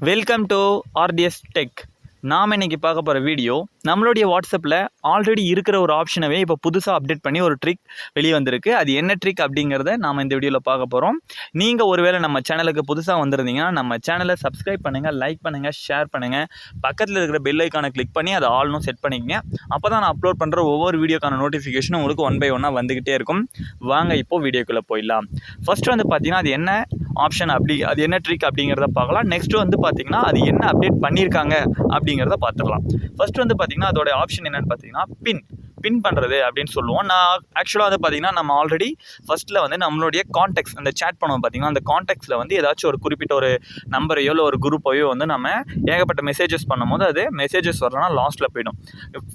Welcome to RTS tech. நாம் இன்றைக்கி பார்க்க போகிற வீடியோ நம்மளுடைய வாட்ஸ்அப்பில் ஆல்ரெடி இருக்கிற ஒரு ஆப்ஷனவே இப்போ புதுசாக அப்டேட் பண்ணி ஒரு ட்ரிக் வெளியே வந்திருக்கு. அது என்ன ட்ரிக் அப்படிங்கிறத நாம் இந்த வீடியோவில் பார்க்க போகிறோம். நீங்கள் ஒருவேளை நம்ம சேனலுக்கு புதுசாக வந்திருந்தீங்கன்னா நம்ம சேனலை சப்ஸ்கிரைப் பண்ணுங்கள், லைக் பண்ணுங்கள், ஷேர் பண்ணுங்கள். பக்கத்தில் இருக்கிற பெல் ஐக்கானை கிளிக் பண்ணி அதை ஆல்னும் செட் பண்ணிக்கங்க. அப்போ தான் நான் அப்லோட் பண்ணுற ஒவ்வொரு வீடியோக்கான நோட்டிஃபிகேஷனும் உங்களுக்கு 1 by 1 வந்துக்கிட்டே இருக்கும். வாங்க இப்போது வீடியோக்குள்ளே போயிடலாம். ஃபஸ்ட்டு வந்து பார்த்திங்கன்னா அது என்ன ஆப்ஷன் அது என்ன ட்ரிக் அப்படிங்கிறத பார்க்கலாம். நெக்ஸ்ட்டு வந்து பார்த்திங்கன்னா அது என்ன அப்டேட் பண்ணியிருக்காங்க அப்படிங்கிறத பார்த்துடலாம். ஃபர்ஸ்ட் வந்து பார்த்திங்கன்னா அதோட ஆப்ஷன் என்னென்னு பார்த்தீங்கன்னா பின் பண்ணுறது அப்படின்னு சொல்லுவோம். நான் ஆக்சுவலாக வந்து பார்த்திங்கன்னா நம்ம ஆல்ரெடி ஃபஸ்ட்டில் வந்து நம்மளுடைய கான்டெக்ட்ஸ் அந்த சேட் பண்ணுவோம் பார்த்திங்கன்னா அந்த கான்டெக்ட்ஸில் வந்து ஏதாச்சும் ஒரு குறிப்பிட்ட ஒரு நம்பரையோ இல்லை ஒரு குரூப்பையோ வந்து நம்ம ஏகப்பட்ட மெசேஜஸ் பண்ணும்போது அது மெசேஜஸ் வரலன்னா லாஸ்ட்டில் போயிடும்.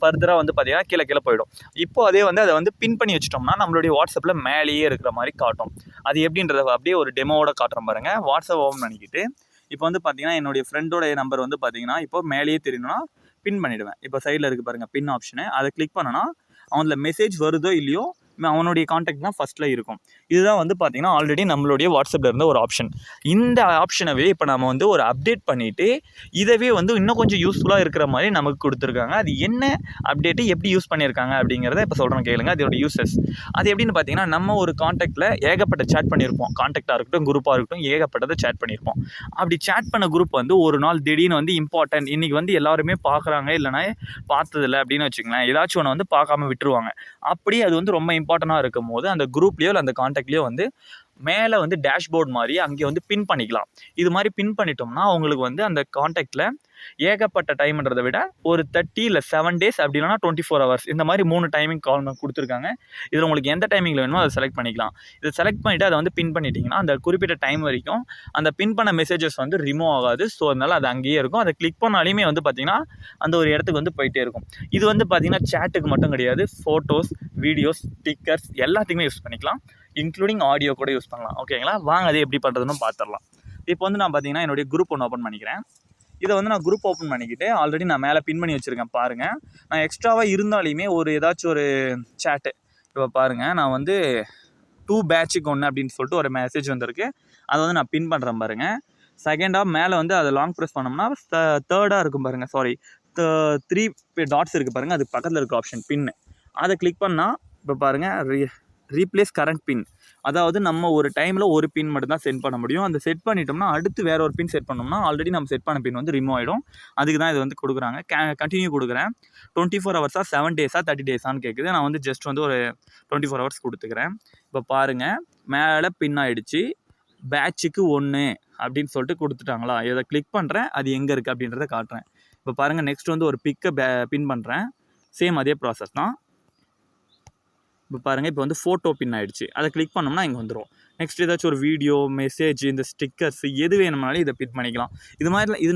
ஃபர்தராக வந்து பார்த்திங்கன்னா கீழே போயிடும். இப்போது அதே வந்து அதை வந்து பின் பண்ணி வச்சிட்டோம்னா நம்மளுடைய வாட்ஸ்அப்பில் மேலேயே இருக்கிற மாதிரி காட்டும். அது எப்படின்றத அப்படியே ஒரு டெமோவோட காட்டுறோம் பாருங்கள். வாட்ஸ்அப் ஓப்பன் பண்ணிக்கிட்டு இப்போ வந்து பார்த்திங்கன்னா என்னுடைய ஃப்ரெண்டோடைய நம்பர் வந்து பார்த்திங்கன்னா இப்போ மேலேயே தெரியணும்னா பின் பண்ணிவிடுவேன். இப்போ சைடில் இருக்குது பாருங்கள் பின் ஆப்ஷனு. அதை கிளிக் பண்ணனா அவனில் மெசேஜ் வருதோ இல்லையோ அவனுடைய கான்டாக்ட் தான் ஃபஸ்ட்டில் இருக்கும். இதுதான் வந்து பார்த்திங்கன்னா ஆல்ரெடி நம்மளுடைய வாட்ஸ்அப்பில் இருந்த ஒரு ஆப்ஷன். இந்த ஆப்ஷனவே இப்போ நம்ம வந்து ஒரு அப்டேட் பண்ணிவிட்டு இதவே வந்து இன்னும் கொஞ்சம் யூஸ்ஃபுல்லாக இருக்கிற மாதிரி நமக்கு கொடுத்துருக்காங்க. அது என்ன அப்டேட்டு எப்படி யூஸ் பண்ணியிருக்காங்க அப்படிங்கிறத இப்போ சொல்கிறேன் கேளுங்க. அதோட யூசஸ் அது எப்படின்னு பார்த்தீங்கன்னா நம்ம ஒரு கான்டாக்டில் ஏகப்பட்ட சேட் பண்ணியிருப்போம். கான்டாக்டாக இருக்கட்டும், குரூப்பாக இருக்கட்டும், ஏகப்பட்டதை சேட் பண்ணியிருப்போம். அப்படி சேட் பண்ண குரூப் வந்து ஒரு நாள் திடீர்னு வந்து இம்பார்ட்டன்ட் இன்றைக்கி வந்து எல்லாருமே பார்க்குறாங்க இல்லைனா பார்த்ததில்லை அப்படின்னு வச்சுங்களேன், ஏதாச்சும் ஒன்று வந்து பார்க்காம விட்டுருவாங்க. அப்படி அது வந்து ரொம்ப இம்பார்ட்டண்ட்டாக இருக்கும் போது அந்த குரூப்லேயோ இல்லை அந்த கான்டாக்ட்லேயோ வந்து மேலே வந்து டேஷ்போர்ட் மாதிரி அங்கே வந்து பின் பண்ணிக்கலாம். இது மாதிரி பின் பண்ணிட்டோம்னா அவங்களுக்கு வந்து அந்த கான்டாக்டில் ஏகப்பட்ட டைம்ன்றதை விட ஒரு 30 இல்லை 7 days அப்படி இல்லைனா 24 hours இந்த மாதிரி 3 டைமிங் கால் கொடுத்துருக்காங்க. இதில் உங்களுக்கு எந்த டைமிங்கில் வேணுமோ அதை செலக்ட் பண்ணிக்கலாம். இதை செலக்ட் பண்ணிவிட்டு அதை வந்து பின் பண்ணிட்டீங்கன்னா அந்த குறிப்பிட்ட டைம் வரைக்கும் அந்த பின் பண்ண மெசேஜஸ் வந்து ரிமூவ் ஆகாது. ஸோ அதனால் அது அங்கேயே இருக்கும். அதை கிளிக் பண்ணாலுமே வந்து பார்த்திங்கன்னா அந்த ஒரு இடத்துக்கு வந்து போயிட்டே இருக்கும். இது வந்து பார்த்திங்கன்னா சேட்டுக்கு மட்டும் கிடையாது, ஃபோட்டோஸ், வீடியோஸ், ஸ்டிக்கர்ஸ் எல்லாத்துக்குமே யூஸ் பண்ணிக்கலாம். இன்க்ளூடிங் ஆடியோ கூட யூஸ் பண்ணலாம். ஓகேங்களா, வாங்க அது எப்படி பண்ணுறதுன்னு பார்த்துடலாம். இப்போ வந்து நான் பார்த்திங்கன்னா என்னுடைய குரூப் ஒன்று ஓப்பன் பண்ணிக்கிறேன். இதை வந்து நான் குரூப் ஓப்பன் பண்ணிக்கிட்டு ஆல்ரெடி நான் மேலே பின் பண்ணி வச்சுருக்கேன் பாருங்கள். நான் எக்ஸ்ட்ராவாக இருந்தாலுமே ஒரு ஏதாச்சும் ஒரு சேட்டு இப்போ பாருங்கள், நான் வந்து 2 பேட்சுக்கு 1 அப்படின்னு சொல்லிட்டு ஒரு மெசேஜ் வந்திருக்கு. அதை வந்து நான் பின் பண்ணுறேன் பாருங்கள். செகண்டாக மேலே வந்து அதை லாங் ப்ரெஸ் பண்ணோம்னா தேர்டாக இருக்கும் பாருங்கள், 3 டாட்ஸ் இருக்குது பாருங்கள், அதுக்கு பக்கத்தில் இருக்க ஆப்ஷன் பின்னு. அதை கிளிக் பண்ணால் இப்போ பாருங்கள் ரீப்ளேஸ் கரண்ட் பின். அதாவது நம்ம ஒரு டைமில் ஒரு பின் மட்டும் தான் செட் பண்ண முடியும். அந்த செட் பண்ணிட்டோம்னா அடுத்து வேறு ஒரு பின் செட் பண்ணோம்னா ஆல்ரெடி நம்ம செட் பண்ண பின் வந்து ரிமூவ் ஆகிடும். அதுக்கு தான் இது வந்து கொடுக்குறாங்க. கண்டினியூ கொடுக்குறேன். 24 hours 7 days 30 days கேட்குது. நான் வந்து ஜஸ்ட் வந்து ஒரு 24 hours கொடுத்துக்கிறேன். இப்போ பாருங்கள் மேலே பின் ஆகிடுச்சு. பேட்சுக்கு 1 அப்படின்னு சொல்லிட்டு கொடுத்துட்டாங்களா. இதை கிளிக் பண்ணுறேன், அது எங்கே இருக்குது அப்படின்றத காட்டுறேன். இப்போ பாருங்கள் நெக்ஸ்ட் வந்து ஒரு பிக்கை பின் பண்ணுறேன். சேம் அதே ப்ராசஸ் தான். இப்போ பாருங்கள் இப்போ வந்து ஃபோட்டோ பின் ஆகிடுச்சு. அதை கிளிக் பண்ணோம்னா இங்கே வந்துடும். நெக்ஸ்ட் ஏதாச்சும் ஒரு வீடியோ, மெசேஜ், இந்த ஸ்டிக்கர்ஸ் எது வேணும்னாலும் இதை பின் பண்ணிக்கலாம். இது மாதிரி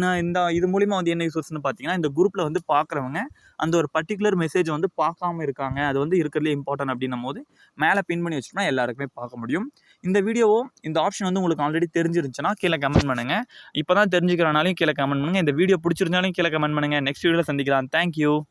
இது மூலிமா வந்து என்ன யூஸஸ்ன்னு பார்த்தீங்கன்னா இந்த குரூப்பில் வந்து பார்க்குறவங்க அந்த ஒரு பர்டிகுலர் மெசேஜை வந்து பார்க்காம இருக்காங்க, அது வந்து இருக்கிறதுலே இம்பார்ட்டன்ட் அப்படின்னும் போது மேலே பின் பண்ணி வச்சோம்னா எல்லாருக்குமே பார்க்க முடியும். இந்த வீடியோவும் இந்த ஆப்ஷன் வந்து உங்களுக்கு ஆல்ரெடி தெரிஞ்சிருந்துச்சுன்னா கீழே கமெண்ட் பண்ணுங்கள். இப்போ தான் தெரிஞ்சுக்கிறனாலையும் கீழே கமெண்ட் பண்ணுங்கள். இந்த வீடியோ பிடிச்சிருந்தாலும் கீழே கமெண்ட் பண்ணுங்கள். நெக்ஸ்ட் வீடியோவில் சந்திக்கலாம். தேங்க்யூ.